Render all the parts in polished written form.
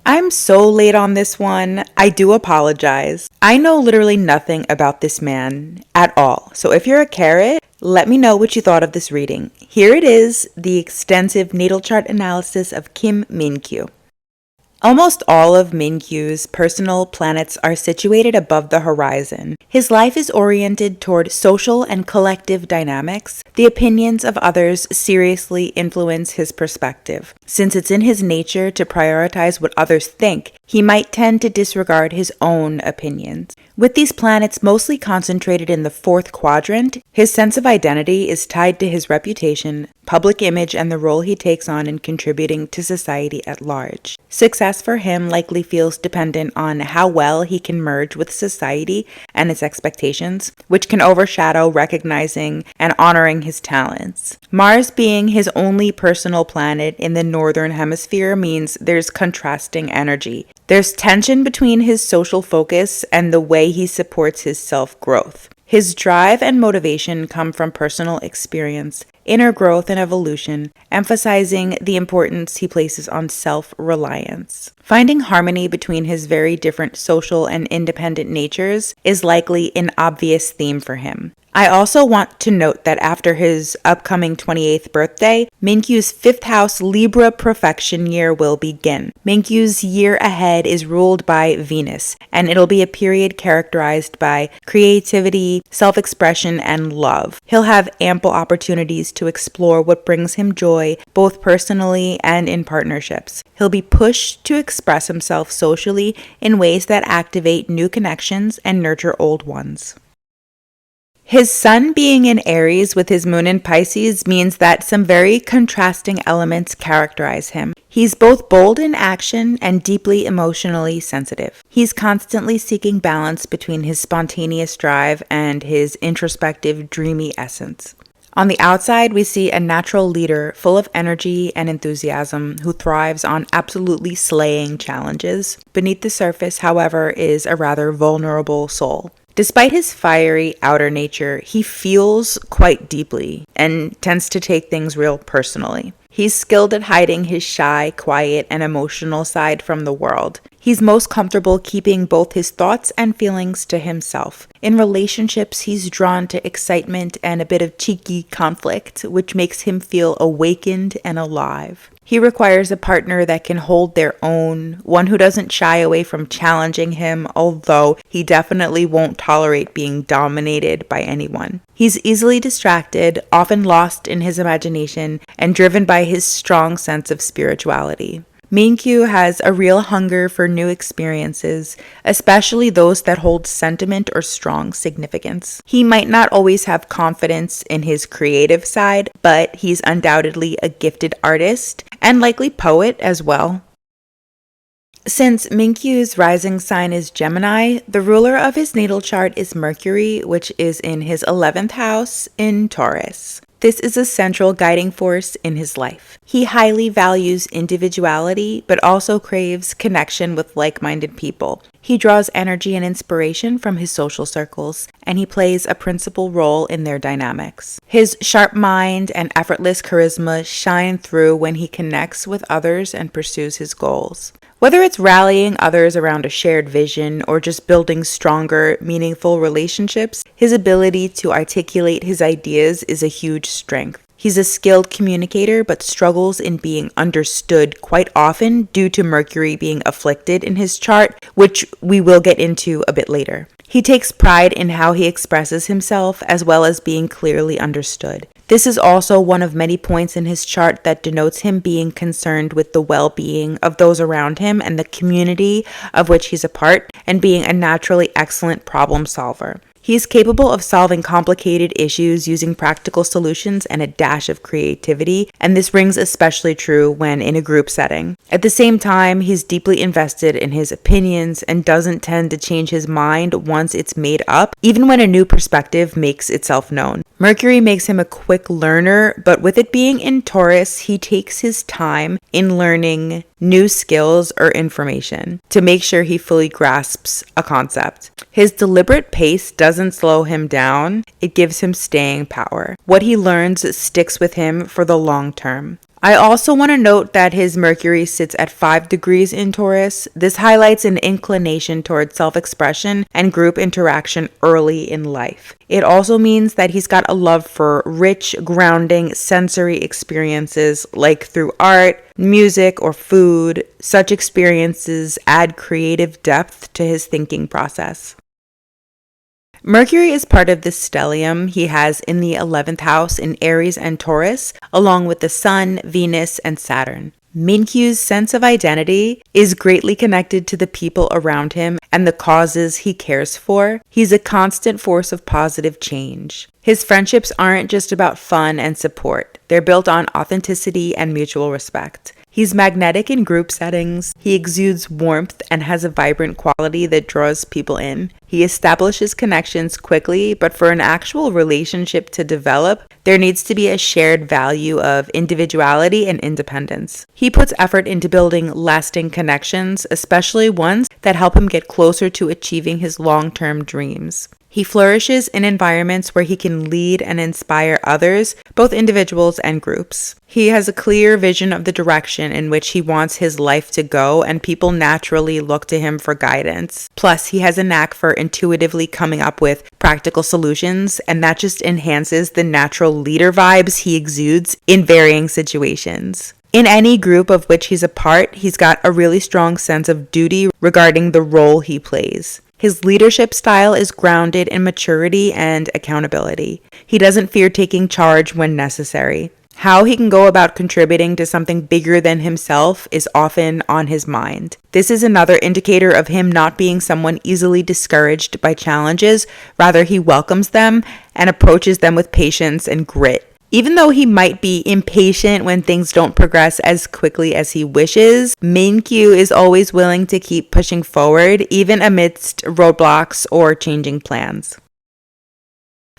I'm so late on this one. I do apologize. I know literally nothing about this man at all. So if you're a carrot, let me know what you thought of this reading. Here it is, the extensive natal chart analysis of Kim Mingyu. Almost all of Mingyu's personal planets are situated above the horizon. His life is oriented toward social and collective dynamics. The opinions of others seriously influence his perspective. Since it's in his nature to prioritize what others think, he might tend to disregard his own opinions. With these planets mostly concentrated in the fourth quadrant, his sense of identity is tied to his reputation, public image, and the role he takes on in contributing to society at large. Success for him likely feels dependent on how well he can merge with society and its expectations, which can overshadow recognizing and honoring his talents. Mars being his only personal planet in the northern hemisphere means there's contrasting energy. There's tension between his social focus and the way he supports his self-growth. His drive and motivation come from personal experience, inner growth and evolution, emphasizing the importance he places on self-reliance. Finding harmony between his very different social and independent natures is likely an obvious theme for him. I also want to note that after his upcoming 28th birthday, Mingyu's 5th house Libra profection year will begin. Mingyu's year ahead is ruled by Venus, and it'll be a period characterized by creativity, self-expression, and love. He'll have ample opportunities to explore what brings him joy, both personally and in partnerships. He'll be pushed to express himself socially in ways that activate new connections and nurture old ones. His sun being in Aries with his moon in Pisces means that some very contrasting elements characterize him. He's both bold in action and deeply emotionally sensitive. He's constantly seeking balance between his spontaneous drive and his introspective, dreamy essence. On the outside, we see a natural leader full of energy and enthusiasm who thrives on absolutely slaying challenges. Beneath the surface, however, is a rather vulnerable soul. Despite his fiery outer nature, he feels quite deeply and tends to take things real personally. He's skilled at hiding his shy, quiet, and emotional side from the world. He's most comfortable keeping both his thoughts and feelings to himself. In relationships, he's drawn to excitement and a bit of cheeky conflict, which makes him feel awakened and alive. He requires a partner that can hold their own, one who doesn't shy away from challenging him, although he definitely won't tolerate being dominated by anyone. He's easily distracted, often lost in his imagination, and driven by his strong sense of spirituality. Mingyu has a real hunger for new experiences, especially those that hold sentiment or strong significance. He might not always have confidence in his creative side, but he's undoubtedly a gifted artist and likely poet as well. Since Mingyu's rising sign is Gemini, the ruler of his natal chart is Mercury, which is in his 11th house in Taurus. This is a central guiding force in his life. He highly values individuality, but also craves connection with like-minded people. He draws energy and inspiration from his social circles, and he plays a principal role in their dynamics. His sharp mind and effortless charisma shine through when he connects with others and pursues his goals. Whether it's rallying others around a shared vision or just building stronger, meaningful relationships, his ability to articulate his ideas is a huge strength. He's a skilled communicator but struggles in being understood quite often due to Mercury being afflicted in his chart, which we will get into a bit later. He takes pride in how he expresses himself as well as being clearly understood. This is also one of many points in his chart that denotes him being concerned with the well-being of those around him and the community of which he's a part, and being a naturally excellent problem solver. He is capable of solving complicated issues using practical solutions and a dash of creativity, and this rings especially true when in a group setting. At the same time, he's deeply invested in his opinions and doesn't tend to change his mind once it's made up, even when a new perspective makes itself known. Mercury makes him a quick learner, but with it being in Taurus, he takes his time in learning new skills or information to make sure he fully grasps a concept. His deliberate pace doesn't slow him down, it gives him staying power. What he learns sticks with him for the long term. I also want to note that his Mercury sits at 5 degrees in Taurus. This highlights an inclination toward self-expression and group interaction early in life. It also means that he's got a love for rich, grounding, sensory experiences like through art, music, or food. Such experiences add creative depth to his thinking process. Mercury is part of the stellium he has in the 11th house in Aries and Taurus, along with the Sun, Venus, and Saturn. Mingyu's sense of identity is greatly connected to the people around him and the causes he cares for. He's a constant force of positive change. His friendships aren't just about fun and support. They're built on authenticity and mutual respect. He's magnetic in group settings. He exudes warmth and has a vibrant quality that draws people in. He establishes connections quickly, but for an actual relationship to develop, there needs to be a shared value of individuality and independence. He puts effort into building lasting connections, especially ones that help him get closer to achieving his long-term dreams. He flourishes in environments where he can lead and inspire others, both individuals and groups. He has a clear vision of the direction in which he wants his life to go, and people naturally look to him for guidance. Plus, he has a knack for intuitively coming up with practical solutions, and that just enhances the natural leader vibes he exudes in varying situations. In any group of which he's a part, he's got a really strong sense of duty regarding the role he plays. His leadership style is grounded in maturity and accountability. He doesn't fear taking charge when necessary. How he can go about contributing to something bigger than himself is often on his mind. This is another indicator of him not being someone easily discouraged by challenges. Rather, he welcomes them and approaches them with patience and grit. Even though he might be impatient when things don't progress as quickly as he wishes, Mingyu is always willing to keep pushing forward, even amidst roadblocks or changing plans.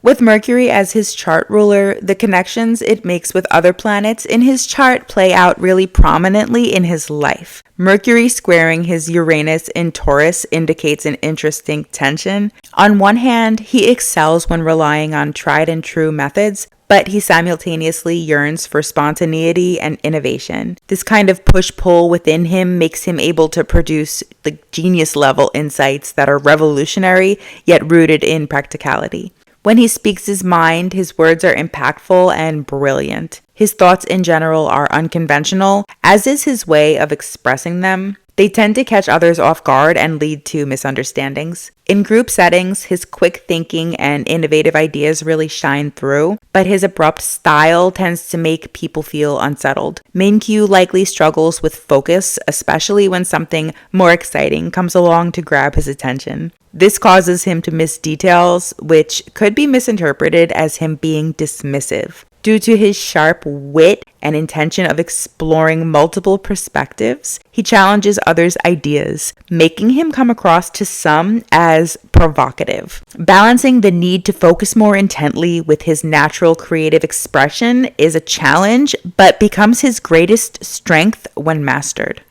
With Mercury as his chart ruler, the connections it makes with other planets in his chart play out really prominently in his life. Mercury squaring his Uranus in Taurus indicates an interesting tension. On one hand, he excels when relying on tried and true methods, but he simultaneously yearns for spontaneity and innovation. This kind of push-pull within him makes him able to produce the genius-level insights that are revolutionary, yet rooted in practicality. When he speaks his mind, his words are impactful and brilliant. His thoughts in general are unconventional, as is his way of expressing them. They tend to catch others off guard and lead to misunderstandings. In group settings, his quick thinking and innovative ideas really shine through, but his abrupt style tends to make people feel unsettled. Mingyu likely struggles with focus, especially when something more exciting comes along to grab his attention. This causes him to miss details, which could be misinterpreted as him being dismissive. Due to his sharp wit and intention of exploring multiple perspectives, he challenges others' ideas, making him come across to some as provocative. Balancing the need to focus more intently with his natural creative expression is a challenge, but becomes his greatest strength when mastered.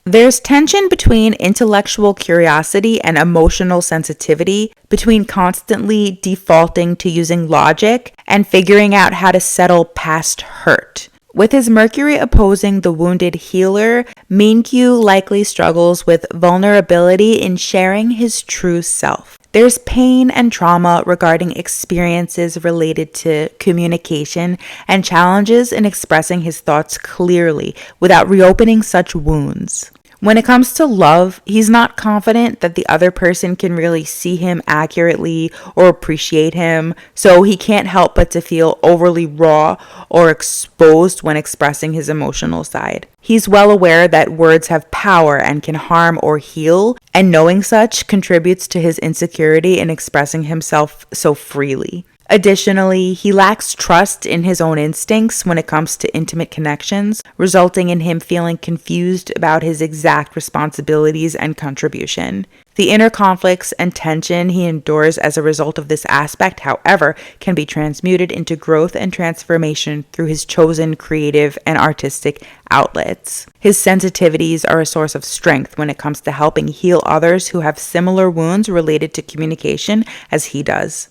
There's tension between intellectual curiosity and emotional sensitivity, between constantly defaulting to using logic and figuring out how to settle past hurt. With his Mercury opposing the wounded healer, Mingyu likely struggles with vulnerability in sharing his true self. There's pain and trauma regarding experiences related to communication and challenges in expressing his thoughts clearly without reopening such wounds. When it comes to love, he's not confident that the other person can really see him accurately or appreciate him, so he can't help but to feel overly raw or exposed when expressing his emotional side. He's well aware that words have power and can harm or heal, and knowing such contributes to his insecurity in expressing himself so freely. Additionally, he lacks trust in his own instincts when it comes to intimate connections, resulting in him feeling confused about his exact responsibilities and contribution. The inner conflicts and tension he endures as a result of this aspect, however, can be transmuted into growth and transformation through his chosen creative and artistic outlets. His sensitivities are a source of strength when it comes to helping heal others who have similar wounds related to communication as he does.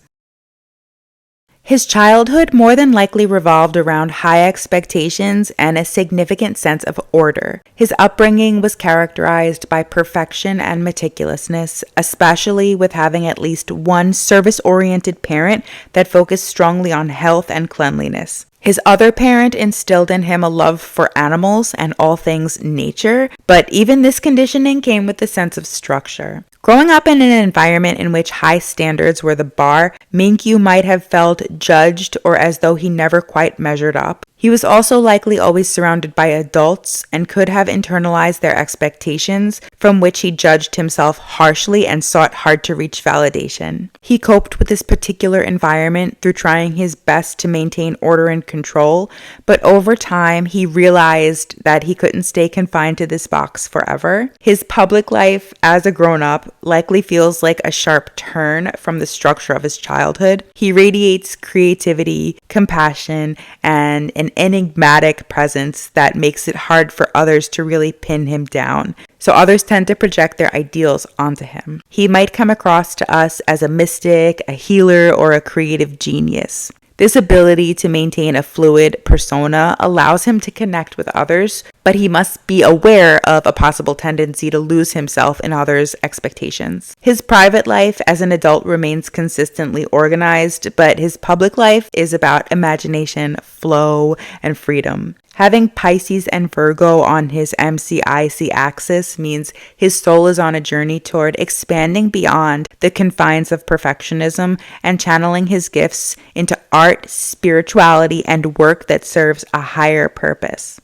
His childhood more than likely revolved around high expectations and a significant sense of order. His upbringing was characterized by perfection and meticulousness, especially with having at least one service-oriented parent that focused strongly on health and cleanliness. His other parent instilled in him a love for animals and all things nature, but even this conditioning came with a sense of structure. Growing up in an environment in which high standards were the bar, Mingyu might have felt judged or as though he never quite measured up. He was also likely always surrounded by adults and could have internalized their expectations, from which he judged himself harshly and sought hard to reach validation. He coped with this particular environment through trying his best to maintain order and control, but over time he realized that he couldn't stay confined to this box forever. His public life as a grown-up likely feels like a sharp turn from the structure of his childhood. He radiates creativity, compassion, and an enigmatic presence that makes it hard for others to really pin him down. So others tend to project their ideals onto him. He might come across to us as a mystic, a healer, or a creative genius. This ability to maintain a fluid persona allows him to connect with others, but he must be aware of a possible tendency to lose himself in others' expectations. His private life as an adult remains consistently organized, but his public life is about imagination, flow, and freedom. Having Pisces and Virgo on his MCIC axis means his soul is on a journey toward expanding beyond the confines of perfectionism and channeling his gifts into art, spirituality, and work that serves a higher purpose.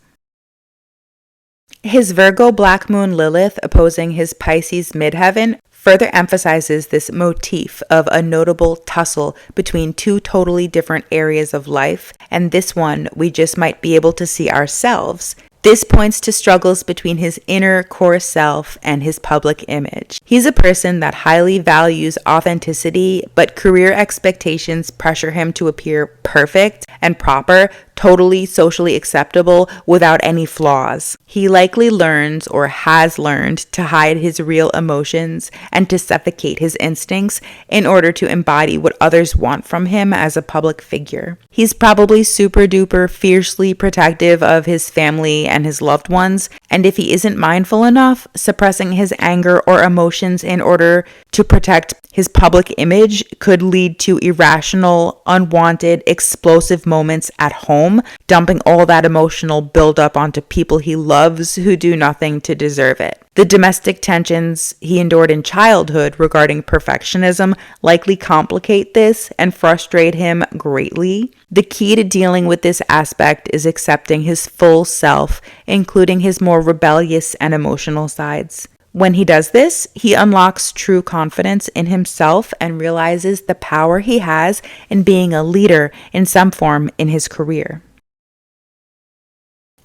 His Virgo Black Moon Lilith opposing his Pisces midheaven further emphasizes this motif of a notable tussle between two totally different areas of life, and this one we just might be able to see ourselves. This points to struggles between his inner core self and his public image. He's a person that highly values authenticity, but career expectations pressure him to appear perfect and proper, totally socially acceptable without any flaws. He likely learns or has learned to hide his real emotions and to suffocate his instincts in order to embody what others want from him as a public figure. He's probably super duper fiercely protective of his family and his loved ones, and if he isn't mindful enough, suppressing his anger or emotions in order to protect his public image could lead to irrational, unwanted, explosive moments at home, dumping all that emotional buildup onto people he loves who do nothing to deserve it. The domestic tensions he endured in childhood regarding perfectionism likely complicate this and frustrate him greatly. The key to dealing with this aspect is accepting his full self, including his more rebellious and emotional sides. When he does this, he unlocks true confidence in himself and realizes the power he has in being a leader in some form in his career.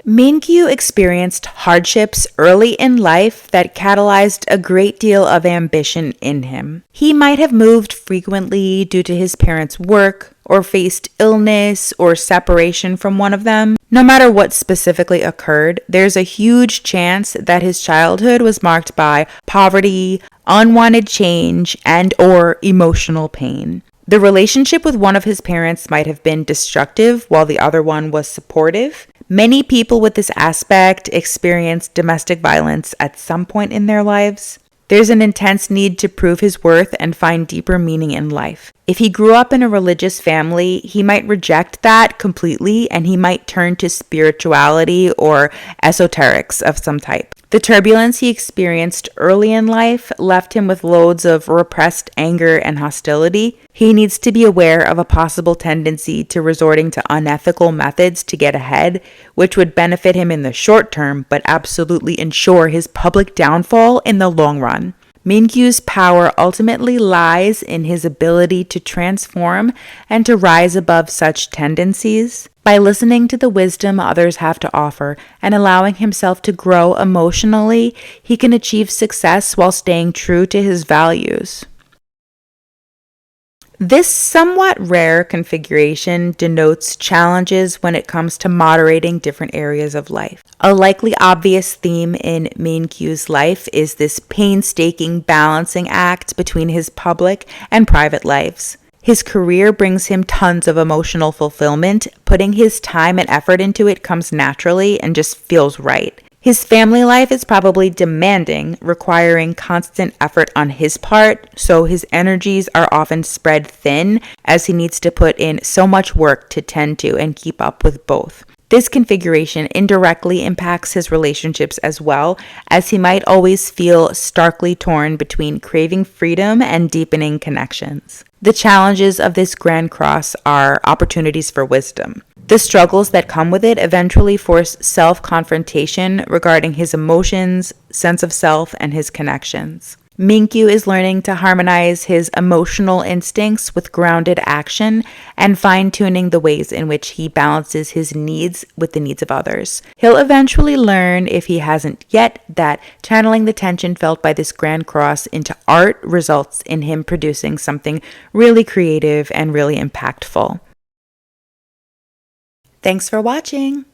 Mingyu experienced hardships early in life that catalyzed a great deal of ambition in him. He might have moved frequently due to his parents' work, or faced illness or separation from one of them. No matter what specifically occurred, there's a huge chance that his childhood was marked by poverty, unwanted change, and/or emotional pain. The relationship with one of his parents might have been destructive while the other one was supportive. Many people with this aspect experience domestic violence at some point in their lives. There's an intense need to prove his worth and find deeper meaning in life. If he grew up in a religious family, he might reject that completely and he might turn to spirituality or esoterics of some type. The turbulence he experienced early in life left him with loads of repressed anger and hostility. He needs to be aware of a possible tendency to resorting to unethical methods to get ahead, which would benefit him in the short term, but absolutely ensure his public downfall in the long run. Mingyu's power ultimately lies in his ability to transform and to rise above such tendencies. By listening to the wisdom others have to offer and allowing himself to grow emotionally, he can achieve success while staying true to his values. This somewhat rare configuration denotes challenges when it comes to moderating different areas of life. A likely obvious theme in Mingyu's life is this painstaking balancing act between his public and private lives. His career brings him tons of emotional fulfillment. Putting his time and effort into it comes naturally and just feels right. His family life is probably demanding, requiring constant effort on his part, so his energies are often spread thin as he needs to put in so much work to tend to and keep up with both. This configuration indirectly impacts his relationships as well, as he might always feel starkly torn between craving freedom and deepening connections. The challenges of this Grand Cross are opportunities for wisdom. The struggles that come with it eventually force self-confrontation regarding his emotions, sense of self, and his connections. Mingyu is learning to harmonize his emotional instincts with grounded action and fine-tuning the ways in which he balances his needs with the needs of others. He'll eventually learn, if he hasn't yet, that channeling the tension felt by this Grand Cross into art results in him producing something really creative and really impactful. Thanks for watching!